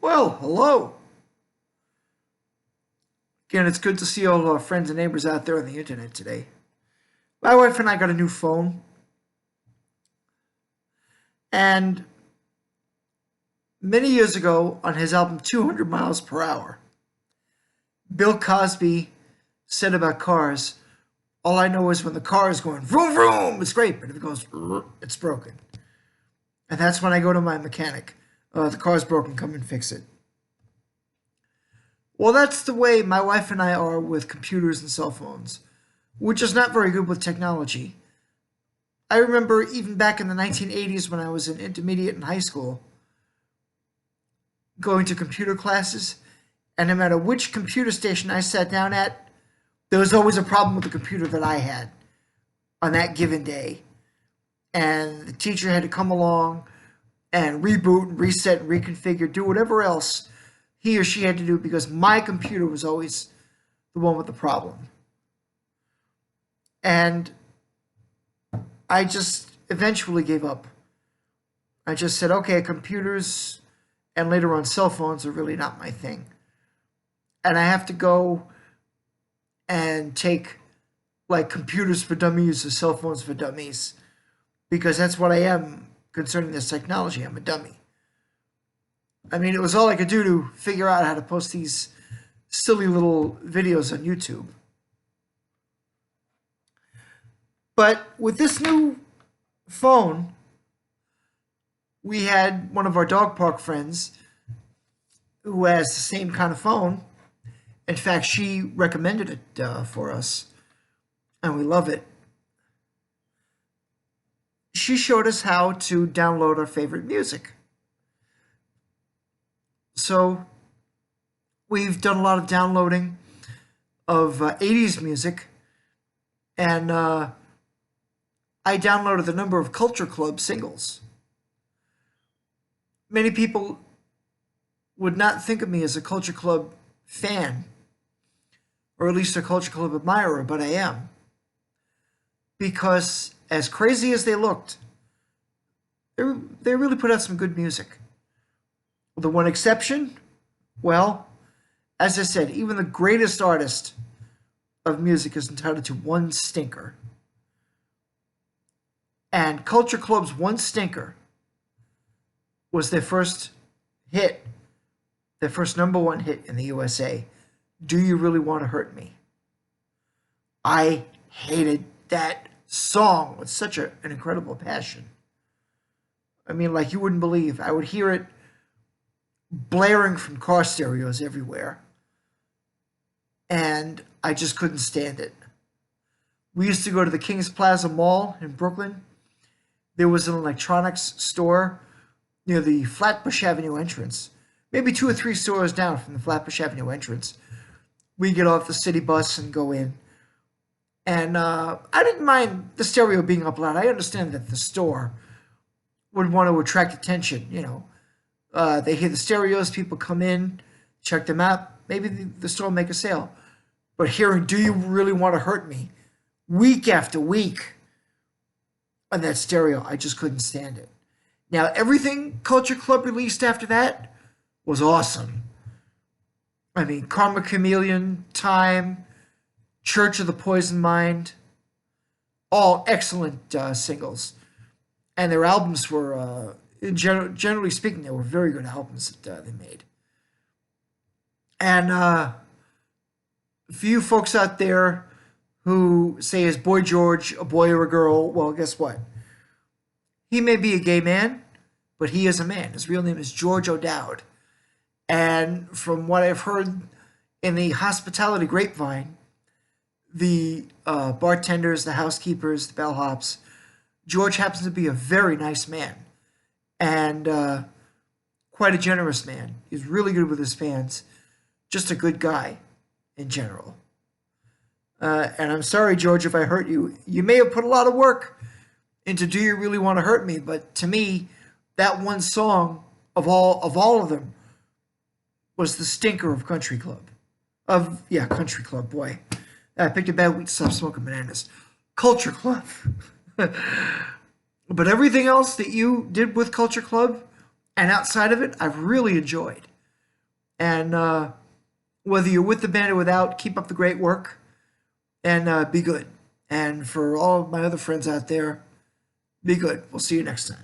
Well, hello. Again, it's good to see all of our friends and neighbors out there on the internet today. My wife and I got a new phone, and many years ago on his album 200 Miles Per Hour, Bill Cosby said about cars, all I know is when the car is going vroom vroom, it's great, but if it goes, it's broken. And that's when I go to my mechanic. The car's broken, come and fix it. Well, that's the way my wife and I are with computers and cell phones. We're just not very good with technology. I remember even back in the 1980s when I was in intermediate and high school, going to computer classes, and no matter which computer station I sat down at, there was always a problem with the computer that I had on that given day. And the teacher had to come along and reboot and reset and reconfigure, do whatever else he or she had to do because my computer was always the one with the problem. And I just eventually gave up. I just said, okay, computers and later on cell phones are really not my thing. And I have to go and take like computers for dummies or cell phones for dummies because that's what I am concerning this technology. I'm a dummy. I mean, it was all I could do to figure out how to post these silly little videos on YouTube. But with this new phone, we had one of our dog park friends who has the same kind of phone. In fact, she recommended it for us, and we love it. She showed us how to download our favorite music. So we've done a lot of downloading of 80s music, and I downloaded a number of Culture Club singles. Many people would not think of me as a Culture Club fan, or at least a Culture Club admirer, but I am. Because as crazy as they looked, they really put out some good music. The one exception, well, as I said, even the greatest artist of music is entitled to one stinker. And Culture Club's one stinker was their first hit, their first number one hit in the USA. Do You Really Want to Hurt Me? I hated that song with such an incredible passion. I mean, like you wouldn't believe. I would hear it blaring from car stereos everywhere. And I just couldn't stand it. We used to go to the Kings Plaza Mall in Brooklyn. There was an electronics store near the Flatbush Avenue entrance, maybe 2 or 3 stores down from the Flatbush Avenue entrance. We get off the city bus and go in. And I didn't mind the stereo being up loud. I understand that the store would want to attract attention, you know. They hear the stereos, people come in, check them out. Maybe the store will make a sale. But hearing Do You Really Want to Hurt Me week after week on that stereo, I just couldn't stand it. Now, everything Culture Club released after that was awesome. I mean, Karma Chameleon, Time, Church of the Poison Mind, all excellent singles. And their albums were, generally speaking, they were very good albums that they made. And for you folks out there who say, is Boy George a boy or a girl? Well, guess what? He may be a gay man, but he is a man. His real name is George O'Dowd. And from what I've heard in the hospitality grapevine, the bartenders, the housekeepers, the bellhops, George happens to be a very nice man and quite a generous man. He's really good with his fans. Just a good guy in general. And I'm sorry, George, if I hurt you. You may have put a lot of work into Do You Really Want to Hurt Me? But to me, that one song of all of them was the stinker of Country Club. Country Club, boy. I picked a bad week to stop smoking bananas. Culture Club. But everything else that you did with Culture Club and outside of it, I've really enjoyed. And whether you're with the band or without, keep up the great work and be good. And for all of my other friends out there, be good. We'll see you next time.